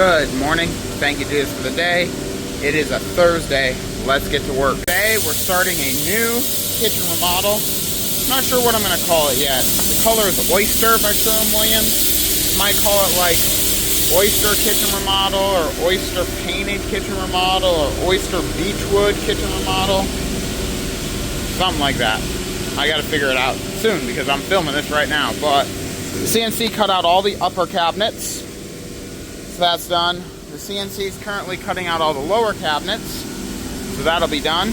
Good morning. Thank you, Jesus, for the day. It is a Thursday. Let's get to work. Today, we're starting a new kitchen remodel. I'm not sure what I'm going to call it yet. The color is Oyster by Sherwin-Williams. Might call it like Oyster Kitchen Remodel, or Oyster Painted Kitchen Remodel, or Oyster Beechwood Kitchen Remodel. Something like that. I got to figure it out soon because I'm filming this right now. But the CNC cut out all the upper cabinets. So that's done. The CNC is currently cutting out all the lower cabinets. So that'll be done.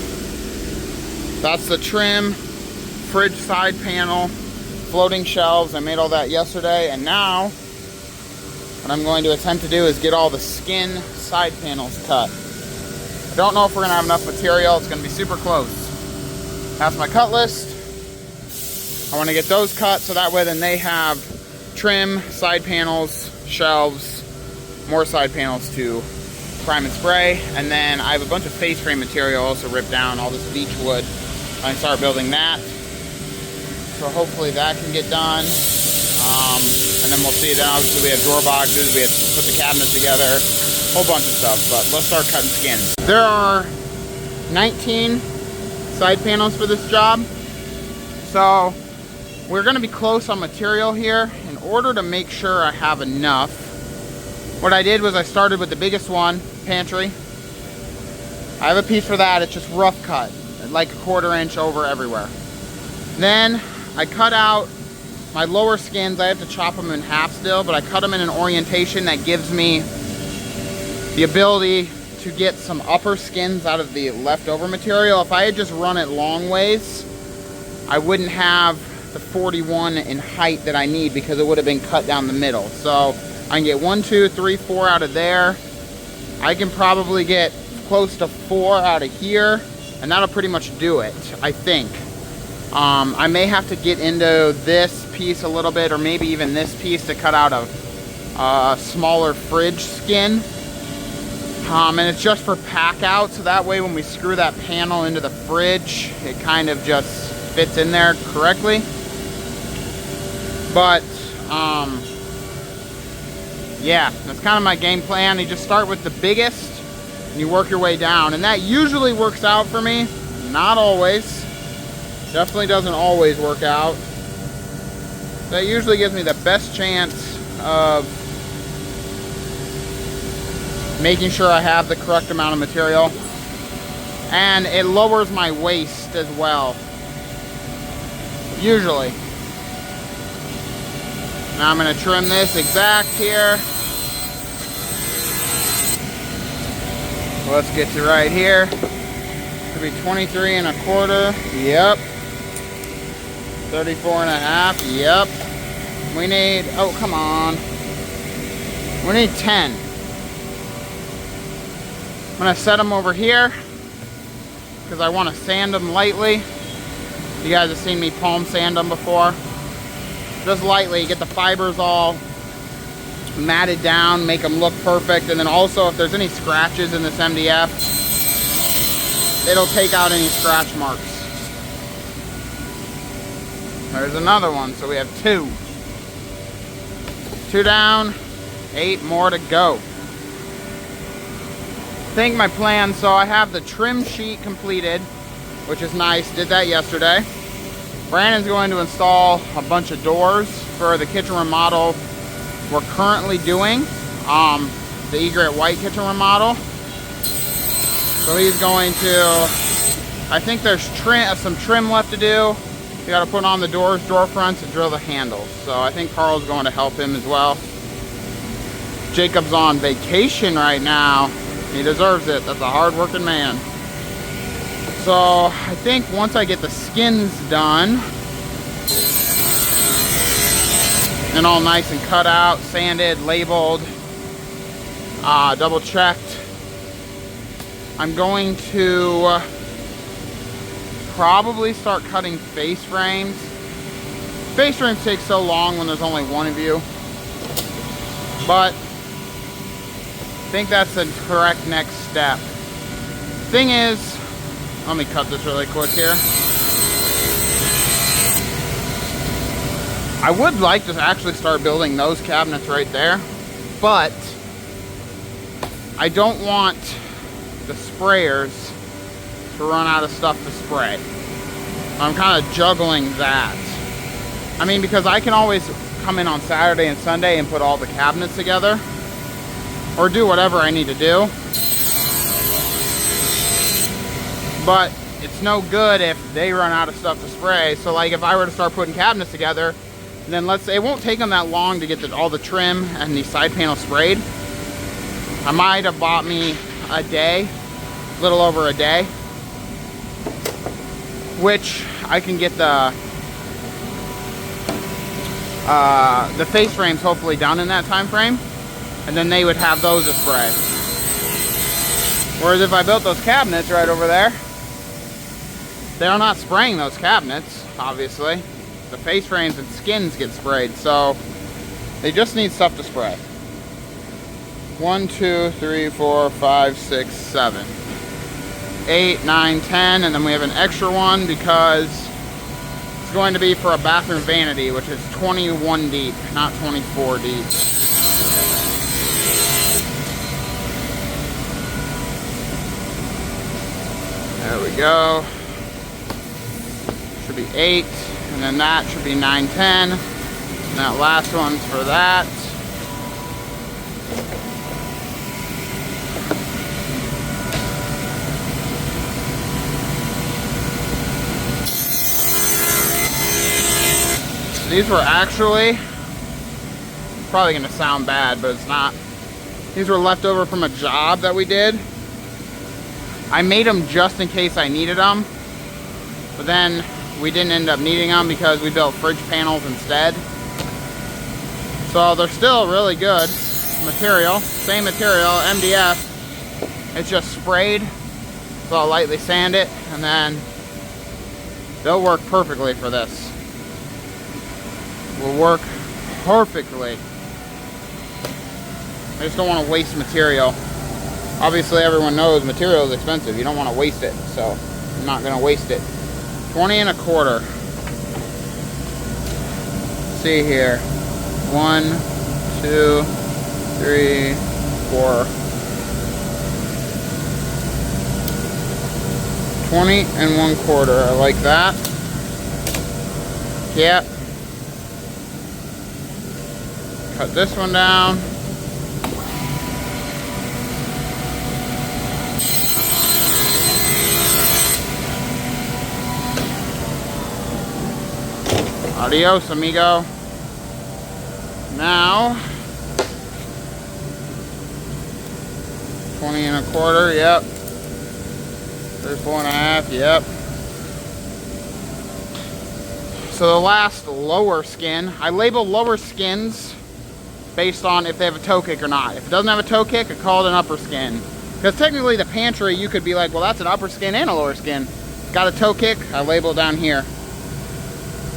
That's the trim, fridge side panel, floating shelves. I made all that yesterday. And now, what I'm going to attempt to do is get all the skin side panels cut. I don't know if we're going to have enough material. It's going to be super close. That's my cut list. I want to get those cut so that way then they have trim, side panels, shelves, more side panels to prime and spray. And then I have a bunch of face frame material also ripped down, all this Beechwood. I can start building that. So hopefully that can get done. And then we'll see. Then obviously we have drawer boxes, we have to put the cabinets together, a whole bunch of stuff. But let's start cutting skin. There are 19 side panels for this job. So we're gonna be close on material here. In order to make sure I have enough, what I did was I started with the biggest one, pantry. I have a piece for that. It's just rough cut, like a 1/4 inch over everywhere. Then I cut out my lower skins. I have to chop them in half still, but I cut them in an orientation that gives me the ability to get some upper skins out of the leftover material. If I had just run it long ways, I wouldn't have the 41 in height that I need because it would have been cut down the middle. So I can get 1, 2, 3, 4 out of there. I can probably get close to 4 out of here, and that'll pretty much do it, I think. I may have to get into this piece a little bit, or maybe even this piece to cut out a smaller fridge skin. And it's just for pack out, so that way when we screw that panel into the fridge, it kind of just fits in there correctly. But yeah, that's kind of my game plan. You just start with the biggest and you work your way down, and that usually works out for me. Not always. Definitely doesn't always work out. That usually gives me the best chance of making sure I have the correct amount of material, and it lowers my waste as well, usually. Now I'm going to trim this exact here. Let's get to right here. Could be 23 1/4. Yep. 34 1/2. Yep. We need, oh come on. We need 10. I'm going to set them over here because I want to sand them lightly. You guys have seen me palm sand them before. Just lightly, get the fibers all matted down, make them look perfect. And then also if there's any scratches in this MDF, it'll take out any scratch marks. There's another one, so we have 2. 2 down, 8 more to go. I think my plan, so I have the trim sheet completed, which is nice, did that yesterday. Brandon's going to install a bunch of doors for the kitchen remodel we're currently doing, the Oyster White kitchen remodel. So he's going to, I think there's some trim left to do. You got to put on the doors, door fronts, and drill the handles. So I think Carl's going to help him as well. Jacob's on vacation right now. He deserves it. That's a hard-working man. So I think once I get the skins done and all nice and cut out, sanded, labeled, double checked, I'm going to probably start cutting face frames. Face frames take so long when there's only one of you, but I think that's the correct next step. Thing is, let me cut this really quick here. I would like to actually start building those cabinets right there, but I don't want the sprayers to run out of stuff to spray. I'm kind of juggling that. I mean, because I can always come in on Saturday and Sunday and put all the cabinets together, or do whatever I need to do. But it's no good if they run out of stuff to spray. So like if I were to start putting cabinets together, then let's say it won't take them that long to get all the trim and the side panels sprayed. I might have bought me a day, a little over a day, which I can get the face frames hopefully done in that time frame, and then they would have those to spray. Whereas if I built those cabinets right over there, they're not spraying those cabinets, obviously. The face frames and skins get sprayed, so they just need stuff to spray. 1, 2, 3, 4, 5, 6, 7, 8, 9, 10, and then we have an extra one because it's going to be for a bathroom vanity, which is 21 deep, not 24 deep. There we go. Should be 8, and then that should be 9, 10. And that last one's for that. These were actually, probably gonna sound bad, but it's not. These were left over from a job that we did. I made them just in case I needed them, but then we didn't end up needing them because we built fridge panels instead. So they're still really good material, same material, MDF. It's just sprayed, so I'll lightly sand it, and then they'll work perfectly for this. Will work perfectly. I just don't want to waste material. Obviously everyone knows material is expensive. You don't want to waste it, so I'm not going to waste it. 20 1/4. See here. 1, 2, 3, 4. 20 1/4. I like that. Yep. Cut this one down. Adios, amigo. Now, 20 1/4, yep. 34 1/2, yep. So the last lower skin, I label lower skins based on if they have a toe kick or not. If it doesn't have a toe kick, I call it an upper skin. Because technically the pantry, you could be like, well, that's an upper skin and a lower skin. Got a toe kick, I label it down here.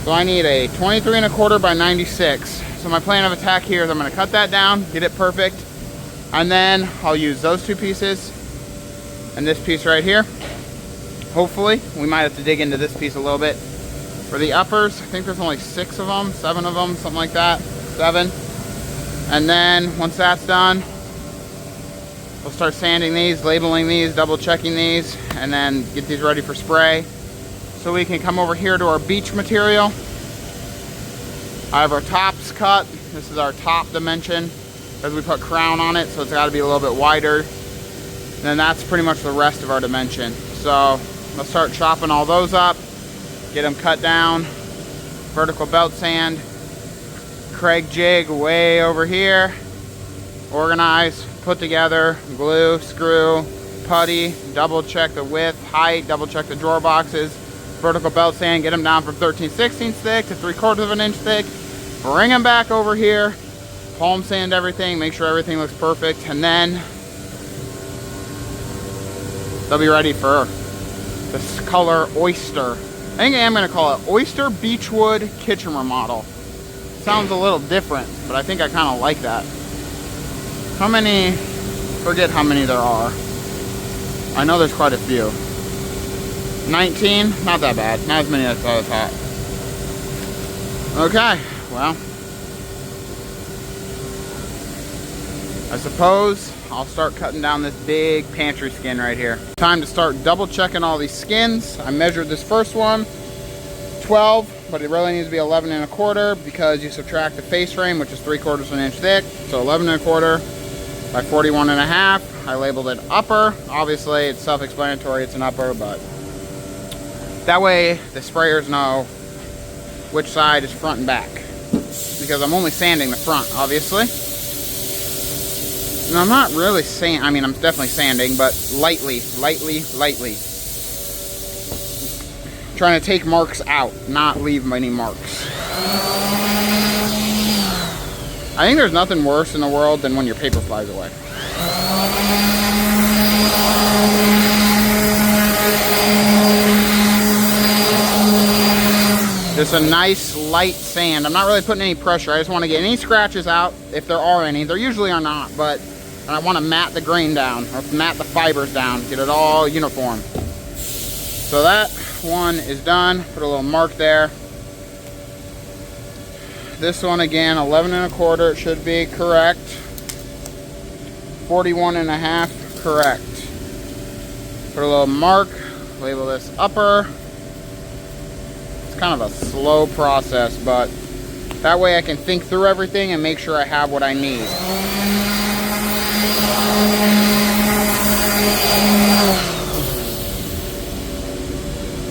So I need a 23 1/4 by 96. So my plan of attack here is I'm going to cut that down, get it perfect, and then I'll use those two pieces and this piece right here. Hopefully, we might have to dig into this piece a little bit. For the uppers, I think there's only 6 of them, 7 of them, something like that, 7. And then once that's done, we'll start sanding these, labeling these, double checking these, and then get these ready for spray. So we can come over here to our beech material. I have our tops cut. This is our top dimension because we put crown on it, so it's got to be a little bit wider. And then that's pretty much the rest of our dimension. So let's start chopping all those up, get them cut down. Vertical belt sand, Craig jig way over here. Organize, put together, glue, screw, putty, double check the width, height, double check the drawer boxes. Vertical belt sand, get them down from 13/16 thick to 3/4 of an inch thick. Bring them back over here, palm sand everything, make sure everything looks perfect, and then they'll be ready for this color Oyster. I think I am going to call it Oyster Beechwood Kitchen Remodel. Sounds a little different, but I think I kind of like that. How many, forget how many there are. I know there's quite a few. 19, not that bad, not as many as I thought. Okay, well, I suppose I'll start cutting down this big pantry skin right here. Time to start double checking all these skins. I measured this first one, 12, but it really needs to be 11 and a quarter because you subtract the face frame, which is 3/4 of an inch thick. So 11 and a quarter by 41 and a half. I labeled it upper. Obviously, it's self-explanatory, it's an upper, but that way the sprayers know which side is front and back. Because I'm only sanding the front, obviously. And I'm not really I mean, I'm definitely sanding, but lightly. Trying to take marks out, not leave any marks. I think there's nothing worse in the world than when your paper flies away. Just a nice light sand. I'm not really putting any pressure. I just want to get any scratches out, if there are any. There usually are not, but I want to mat the grain down, or mat the fibers down, get it all uniform. So that one is done. Put a little mark there. This one again, 11 and a quarter, it should be correct. 41 and a half, correct. Put a little mark, label this upper. It's kind of a slow process, but that way I can think through everything and make sure I have what I need.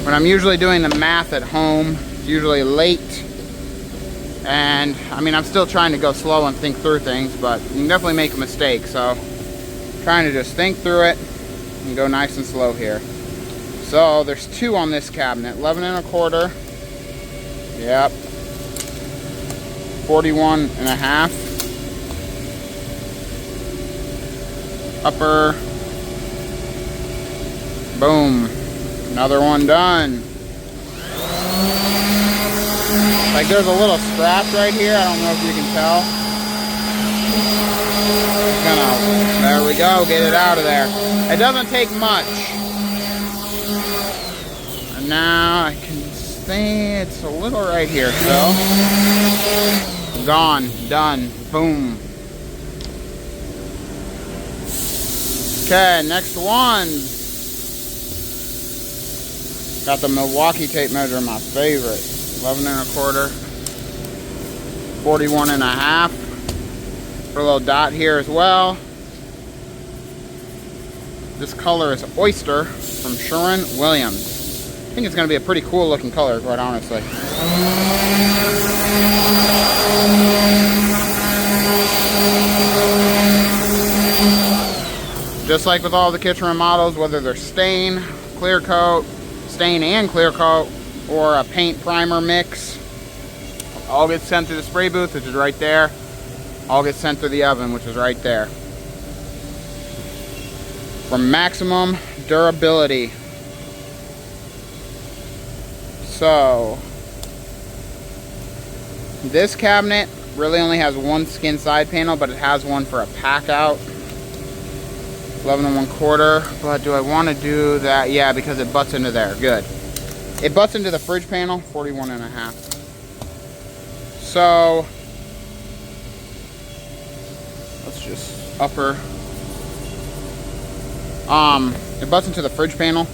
When I'm usually doing the math at home, it's usually late. And I mean, I'm still trying to go slow and think through things, but you can definitely make a mistake. So trying to just think through it and go nice and slow here. So there's two on this cabinet, 11 and a quarter. Yep. 41 and a half. Upper. Boom. Another one done. Like there's a little scratch right here. I don't know if you can tell. There we go. Get it out of there. It doesn't take much. And now I can see it's a little right here. So gone. Done. Boom. Okay, next one. Got the Milwaukee tape measure, my favorite. 11 and a quarter. 41 and a half. Put a little dot here as well. This color is Oyster from Sherwin-Williams. I think it's going to be a pretty cool looking color, quite honestly. Just like with all the kitchen remodels, whether they're stain, clear coat, stain and clear coat, or a paint primer mix, all gets sent through the spray booth, which is right there. All gets sent through the oven, which is right there. For maximum durability. So, this cabinet really only has one skin side panel, but it has one for a pack out. 11 and 1/4, but do I want to do that? Yeah, because it butts into there. Good. It butts into the fridge panel, 41 and a half. So, let's just upper. It butts into the fridge panel,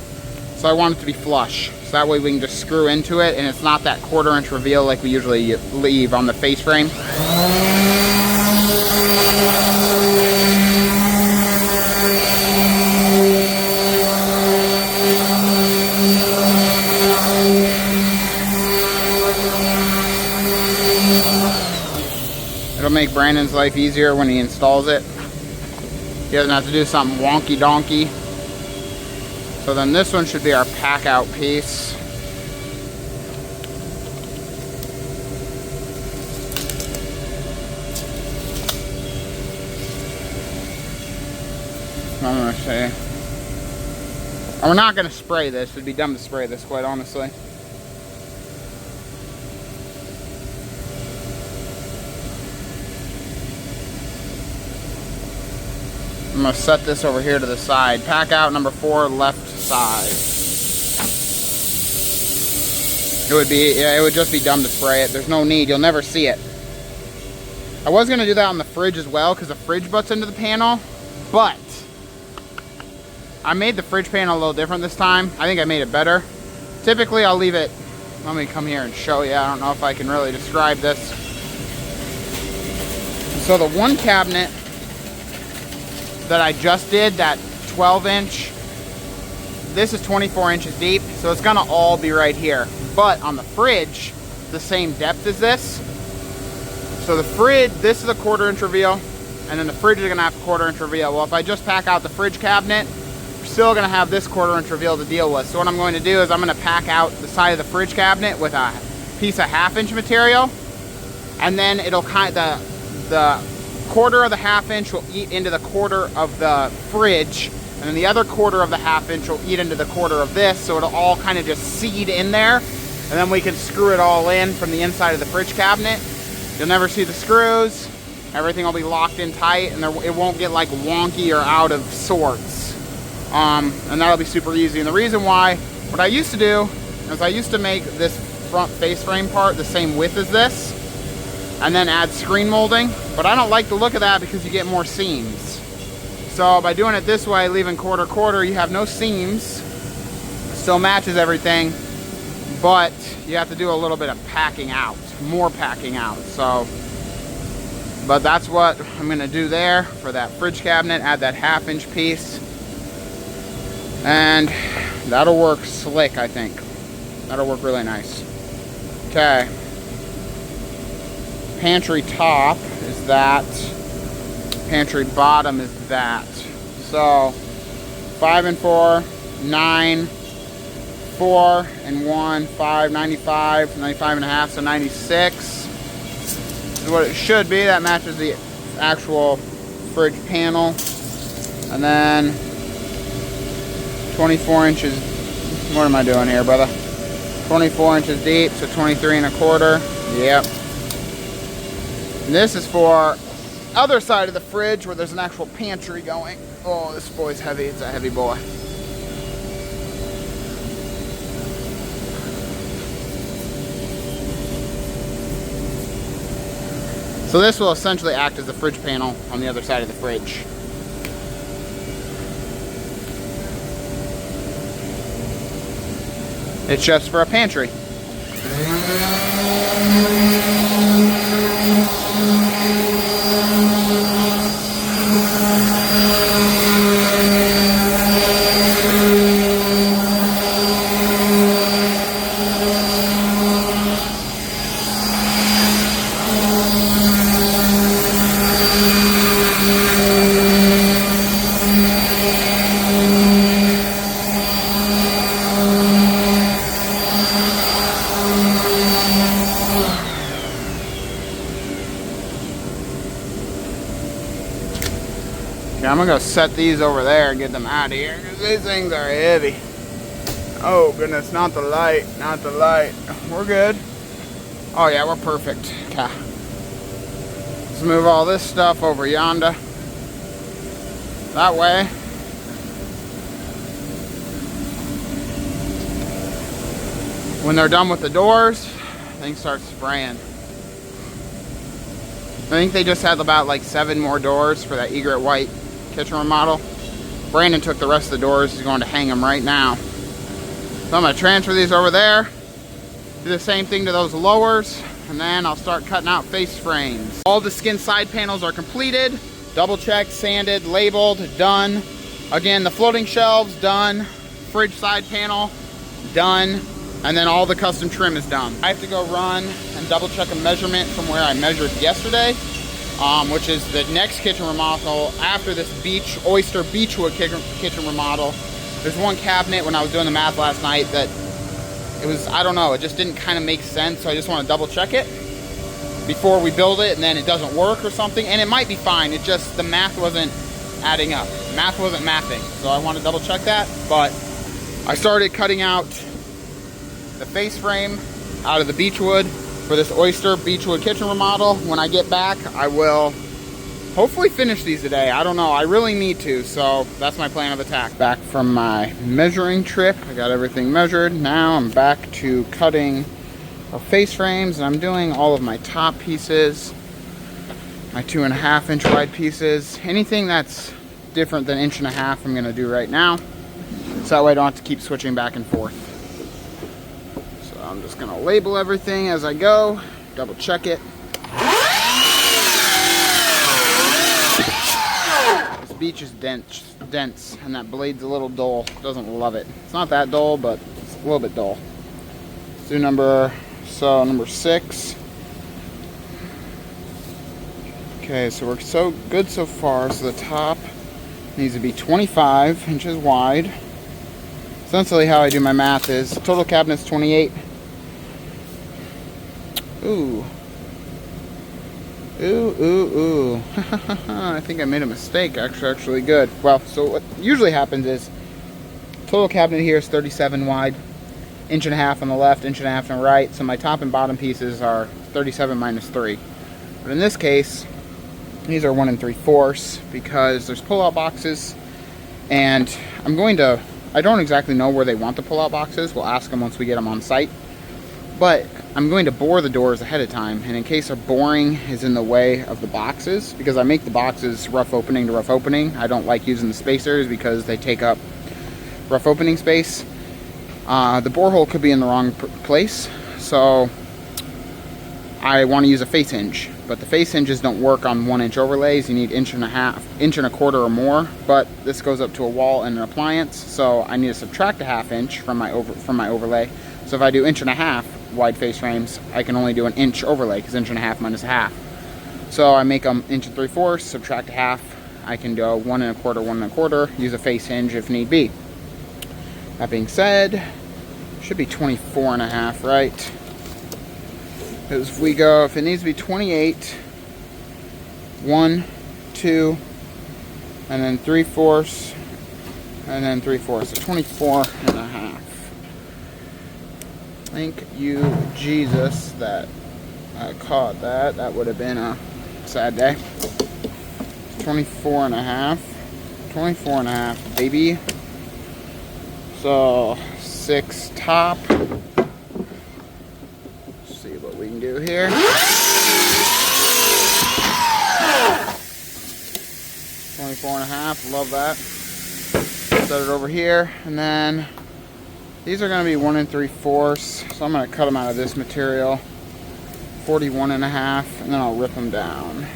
so I want it to be flush. So that way we can just screw into it, and it's not that 1/4 inch reveal like we usually leave on the face frame. It'll make Brandon's life easier when he installs it. He doesn't have to do something wonky donkey. So then this one should be our pack out piece. I'm gonna say, and we're not gonna spray this. It'd be dumb to spray this, quite honestly. I'm gonna set this over here to the side. Pack out number 4, left side. It would be, yeah, it would just be dumb to spray it. There's no need. You'll never see it. I was gonna do that on the fridge as well because the fridge butts into the panel, but I made the fridge panel a little different this time. I think I made it better. Typically I'll leave it, let me come here and show you. I don't know if I can really describe this. So the one cabinet that I just did, that 12-inch, this is 24 inches deep, so it's gonna all be right here. But on the fridge, the same depth as this. So the fridge, this is a 1/4 inch reveal, and then the fridge is gonna have a 1/4 inch reveal. Well, if I just pack out the fridge cabinet, we're still gonna have this 1/4 inch reveal to deal with. So what I'm going to do is I'm gonna pack out the side of the fridge cabinet with a piece of 1/2 inch material, and then it'll the 1/4 of the 1/2 inch will eat into the 1/4 of the fridge, and then the other 1/4 of the 1/2 inch will eat into the 1/4 of this, so it'll all kind of just seed in there, and then we can screw it all in from the inside of the fridge cabinet. You'll never see the screws. Everything will be locked in tight, and it won't get like wonky or out of sorts. And that'll be super easy. And the reason why, what I used to do is I used to make this front face frame part the same width as this, and then add screen molding, but I don't like the look of that because you get more seams. So by doing it this way, leaving 1/4, you have no seams, still matches everything, but you have to do a little bit of packing out, more packing out. So, but that's what I'm gonna do there for that fridge cabinet, add that 1/2 inch piece, and that'll work slick, I think. That'll work really nice. Okay. Pantry top is that. Pantry bottom is that. So 5 and 4, 9, 4 and 1, 5, 95, 95 and a half, so 96 is what it should be. That matches the actual fridge panel. And then 24 inches, what am I doing here, brother? 24 inches deep, so 23 1/4. Yep. And this is for other side of the fridge where there's an actual pantry going. Oh, this boy's heavy. It's a heavy boy. So this will essentially act as the fridge panel on the other side of the fridge. It's just for a pantry. I'm gonna go set these over there and get them out of here because these things are heavy. Oh goodness, not the light, not the light. We're good. Oh yeah, we're perfect. Okay. Let's move all this stuff over yonder. That way. When they're done with the doors, things start spraying. I think they just had about like 7 more doors for that Oyster White kitchen remodel. Brandon took the rest of the doors. He's going to hang them right now. So I'm going to transfer these over there. Do the same thing to those lowers. And then I'll start cutting out face frames. All the skin side panels are completed. Double checked, sanded, labeled, done. Again, the floating shelves, done. Fridge side panel, done. And then all the custom trim is done. I have to go run and double check a measurement from where I measured yesterday, which is the next kitchen remodel after this Oyster Beechwood kitchen remodel. There's one cabinet when I was doing the math last night that it was, I don't know, it just didn't kind of make sense, so I just want to double check it before we build it, and then it doesn't work or something. And it might be fine, it just, the math wasn't adding up. Math wasn't mathing, so I want to double check that. But I started cutting out the face frame out of the Beechwood for this Oyster Beechwood kitchen remodel. When I get back, I will hopefully finish these today. I don't know, I really need to, so that's my plan of attack. Back from my measuring trip, I got everything measured. Now I'm back to cutting our face frames, and I'm doing all of my top pieces. my 2.5 inch wide pieces. Anything that's different than 1.5 inches I'm gonna do right now, so that way I don't have to keep switching back and forth. So I'm just gonna label everything as I go, double check it. This beech is dense, and that blade's a little dull. Doesn't love it. It's not that dull, but it's a little bit dull. Let's do number 6. Okay, so we're so good so far. So the top needs to be 25 inches wide. Essentially how I do my math is total cabinet's 28. Ooh. I think I made a mistake. Actually good. Well, so what usually happens is total cabinet here is 37 wide, 1.5 inches on the left, 1.5 inches on the right. So my top and bottom pieces are 37 minus 3. But in this case, these are 1 3/4 because there's pull-out boxes, and I don't exactly know where they want the pull-out boxes. We'll ask them once we get them on site. But I'm going to bore the doors ahead of time, and in case a boring is in the way of the boxes, because I make the boxes rough opening to rough opening. I don't like using the spacers because they take up rough opening space. The borehole could be in the wrong place, so I want to use a face hinge, but the face hinges don't work on 1 inch overlays. You need 1.5 inches or more, but this goes up to a wall and an appliance, so I need to subtract 1/2 inch from my overlay. So if I do 1.5 inch wide face frames, I can only do 1 inch overlay because 1.5 inches minus 1/2. So I make them 1 3/4, subtract 1/2. I can do 1 1/4, 1 1/4, use a face hinge if need be. That being said, should be 24.5, right? Because if we go, if it needs to be 28, 1, 2, and then 3/4, and then 3/4, so 24.5. Thank you, Jesus, that I caught that. That would have been a sad day. 24.5. 24.5, baby. So 6 top. Let's see what we can do here. 24.5, love that. Set it over here, and then these are going to be 1 3/4, so I'm going to cut them out of this material. 41.5, and then I'll rip them down.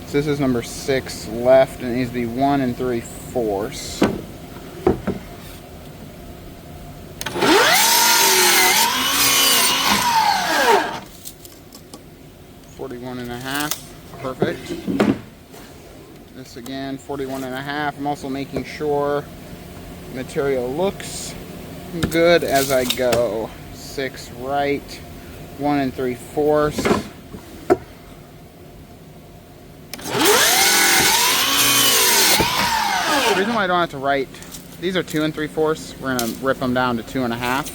So this is number 6 left, and it needs to be 1 3/4. Perfect. This again, 41.5. I'm also making sure material looks good as I go. 6 right, 1 3/4. The reason why I don't have to write, these are 2 3/4. We're gonna rip them down to 2.5.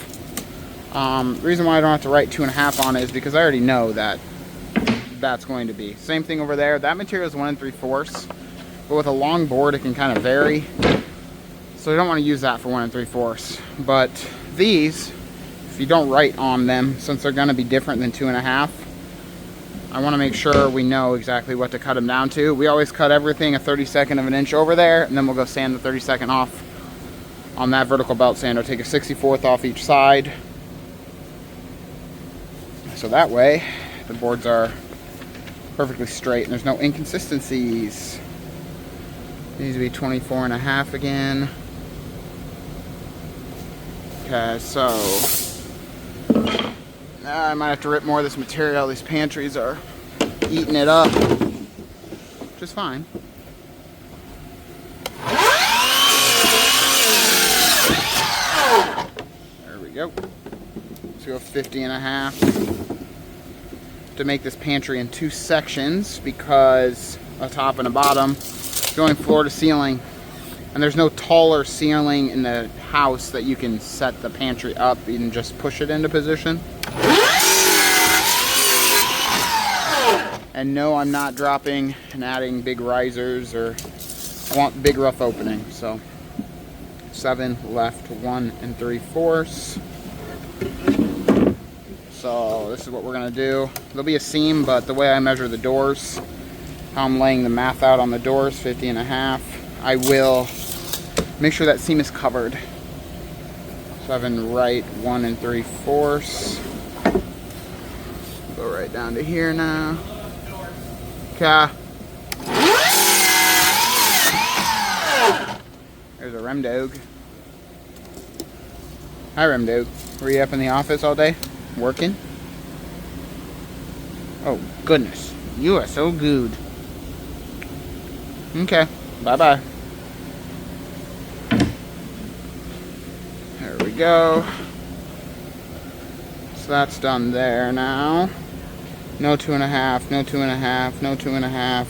The reason why I don't have to write 2.5 on it is because I already know that that's going to be. Same thing over there. That material is 1 3/4, but with a long board it can kind of vary. So I don't want to use that for 1 3/4. But these, if you don't write on them, since they're going to be different than 2.5, I want to make sure we know exactly what to cut them down to. We always cut everything a 32nd of an inch over there, and then we'll go sand the 32nd off on that vertical belt sander. Take a 64th off each side. So that way the boards are perfectly straight and there's no inconsistencies. It needs to be 24.5 again. Okay, so I might have to rip more of this material. These pantries are eating it up, which is fine. There we go. Let's go 50.5. To make this pantry in 2 sections because a top and a bottom, going floor to ceiling, and there's no taller ceiling in the house that you can set the pantry up. You can just push it into position. And no, I'm not dropping and adding big risers, or I want big rough opening. So 7 left, 1 3/4. So So this is what we're gonna do. There'll be a seam, but the way I measure the doors, how I'm laying the math out on the doors, 50.5, I will make sure that seam is covered. 7 right, 1 3/4. Go right down to here now. Okay. There's a Rem Dog. Hi, Rem Dog. Were you up in the office all day? Working? Oh, goodness. You are so good. Okay. Bye-bye. There we go. So that's done there now. No 2.5, no 2.5, no 2.5.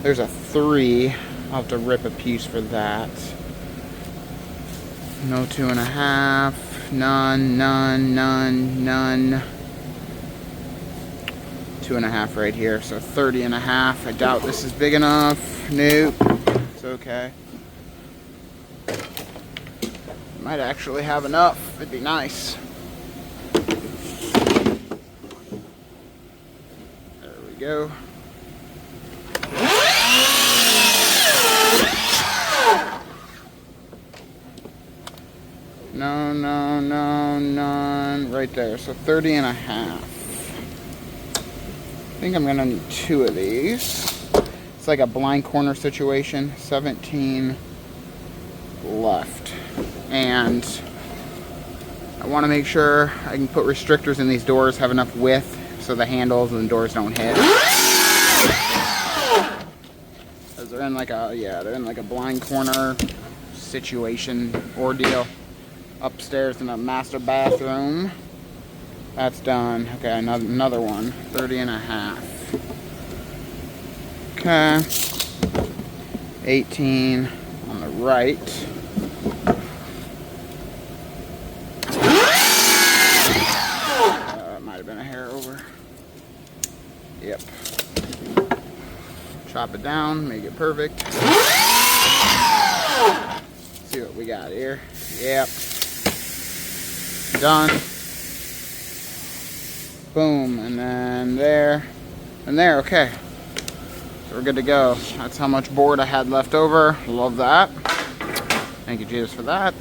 There's a 3. I'll have to rip a piece for that. No 2.5. None, none, none, none. 2.5 right here, so 30.5. I doubt this is big enough. Nope. It's okay. Might actually have enough. It'd be nice. There we go. No, no, no, none. Right there. So 30.5. I think I'm gonna need 2 of these. It's like a blind corner situation. 17 left. And I want to make sure I can put restrictors in these doors, have enough width so the handles and the doors don't hit. Because they're in like a, yeah, they're in like a blind corner situation ordeal. Upstairs in a master bathroom. That's done. Okay, another one. 30.5. Okay. 18 on the right. Might have been a hair over. Yep. Chop it down, make it perfect. See what we got here. Yep. Done. Boom, and then there, and there. Okay, so we're good to go. That's how much board I had left over. Love that. Thank you, Jesus, for that.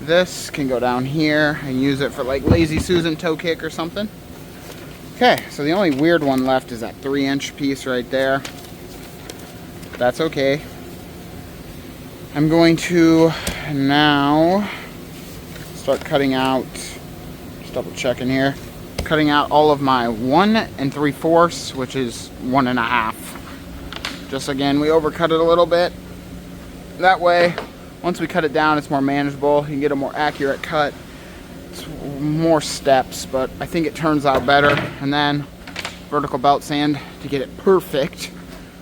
This can go down here and use it for like Lazy Susan toe kick or something. Okay, so the only weird one left is that 3-inch piece right there. That's okay. I'm going to now start cutting out, just double checking here, cutting out all of my 1 3/4, which is 1.5. Just again, we overcut it a little bit. That way, once we cut it down, it's more manageable. You can get a more accurate cut. It's more steps, but I think it turns out better. And then vertical belt sand to get it perfect,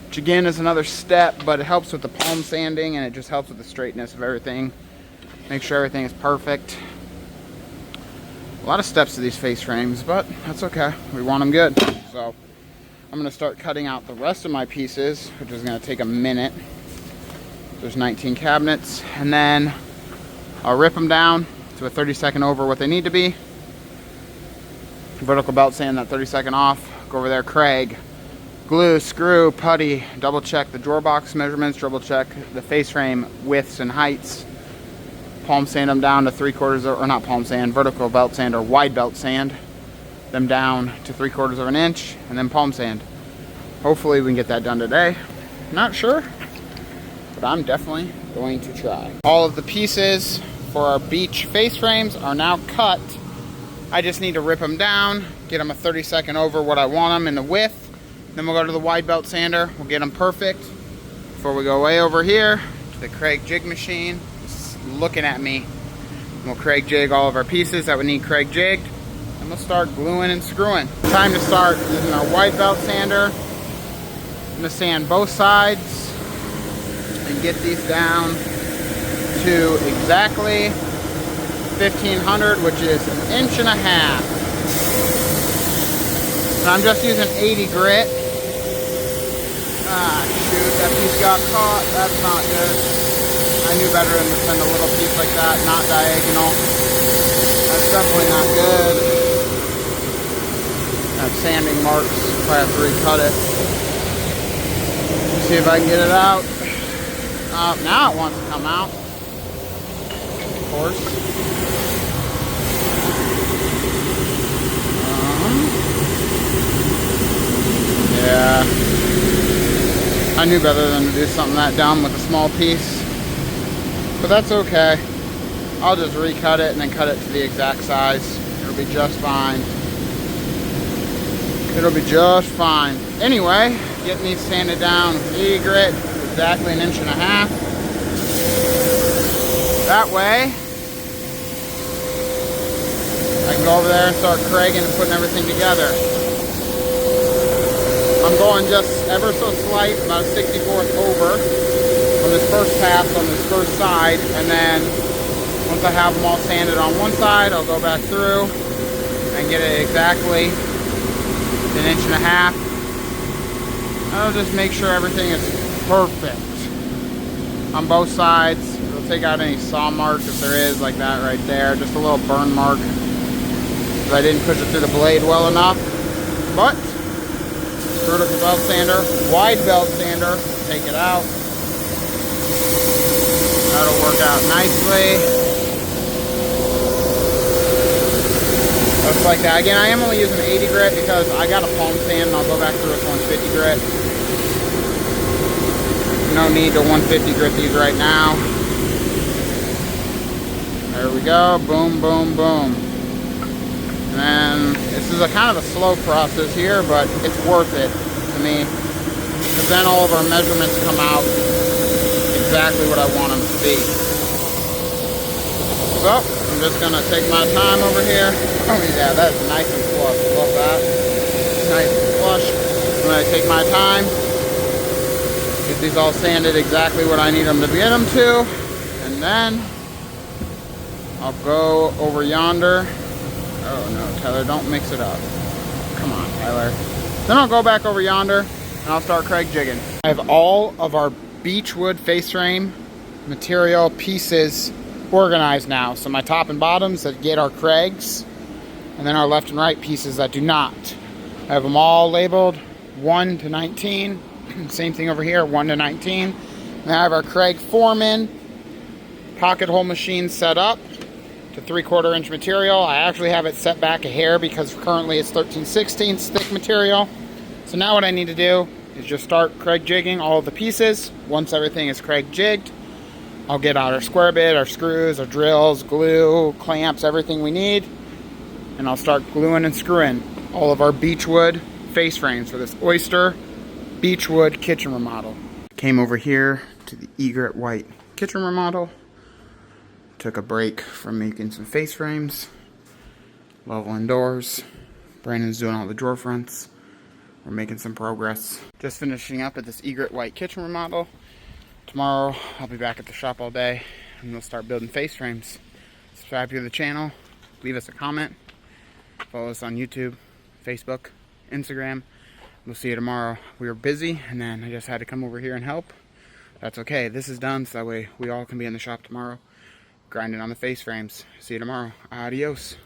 which again is another step, but it helps with the palm sanding and it just helps with the straightness of everything. Make sure everything is perfect. A lot of steps to these face frames, but that's okay. We want them good. So I'm going to start cutting out the rest of my pieces, which is going to take a minute. There's 19 cabinets, and then I'll rip them down to a 30-second over what they need to be. Vertical belt sand that 30-second off. Go over there, Craig. Glue, screw, putty. Double check the drawer box measurements. Double check the face frame widths and heights. Palm sand them down to 3/4, or not palm sand, vertical belt sand or wide belt sand them down to 3/4 of an inch, and then palm sand. Hopefully we can get that done today. Not sure, but I'm definitely going to try. All of the pieces for our beach face frames are now cut. I just need to rip them down, get them a 30-second over what I want them in the width. Then we'll go to the wide belt sander. We'll get them perfect. Before we go way over here to the Craig jig machine. Looking at me. We'll Craig jig all of our pieces that would need Craig jigged, and we'll start gluing and screwing. Time to start using our wide belt sander. I'm going to sand both sides and get these down to exactly 1500, which is 1.5 inches. And I'm just using 80 grit. Ah, shoot, that piece got caught. That's not good. I knew better than to send a little piece like that, not diagonal. That's definitely not good. have sanding marks. Probably have to recut it. See if I can get it out. Now it wants to come out. Of course. Yeah. I knew better than to do something that dumb with a small piece. But that's okay. I'll just recut it and then cut it to the exact size. It'll be just fine. It'll be just fine. Anyway, getting these sanded down with egret, exactly 1.5 inches. That way, I can go over there and start cragging and putting everything together. I'm going just ever so slight, about a 64th over on this first pass on this first side, and then once I have them all sanded on one side, I'll go back through and get it exactly 1.5 inches. I'll just make sure everything is perfect on both sides. It'll take out any saw marks if there is, like that right there. Just a little burn mark because I didn't push it through the blade well enough. But vertical belt sander, wide belt sander, take it out. That'll work out nicely. Just like that. Again, I am only using 80 grit because I got a palm sand and I'll go back through with 150 grit. No need to 150 grit these right now. There we go. Boom, boom, boom. And then this is a kind of a slow process here, but it's worth it to me. Because then all of our measurements come out exactly what I want them to be. So, I'm just going to take my time over here. Oh yeah, that's nice and flush. Love that. Nice and flush. I'm going to take my time. Get these all sanded exactly what I need them to get them to. And then I'll go over yonder. Oh no, Tyler, don't mix it up. Come on, Tyler. Then I'll go back over yonder and I'll start Craig jigging. I have all of our Beechwood face frame material pieces organized now. So my top and bottoms that get our Craigs, and then our left and right pieces that do not. I have them all labeled 1 to 19. Same thing over here, 1 to 19. And I have our Craig Foreman pocket hole machine set up to 3/4 inch material. I actually have it set back a hair because currently it's 13/16 thick material. So now what I need to do is just start Craig jigging all of the pieces. Once everything is Craig jigged, I'll get out our square bit, our screws, our drills, glue, clamps, everything we need, and I'll start gluing and screwing all of our Beechwood face frames for this Oyster Beechwood kitchen remodel. Came over here to the Oyster White kitchen remodel. Took a break from making some face frames, leveling doors. Brandon's doing all the drawer fronts. We're making some progress. Just finishing up at this Oyster White kitchen remodel. Tomorrow I'll be back at the shop all day and we'll start building face frames. Subscribe to the channel, leave us a comment, follow us on YouTube, Facebook, Instagram. We'll see you tomorrow. We were busy and then I just had to come over here and help. That's okay. This is done so that way we all can be in the shop tomorrow grinding on the face frames. See you tomorrow. Adios.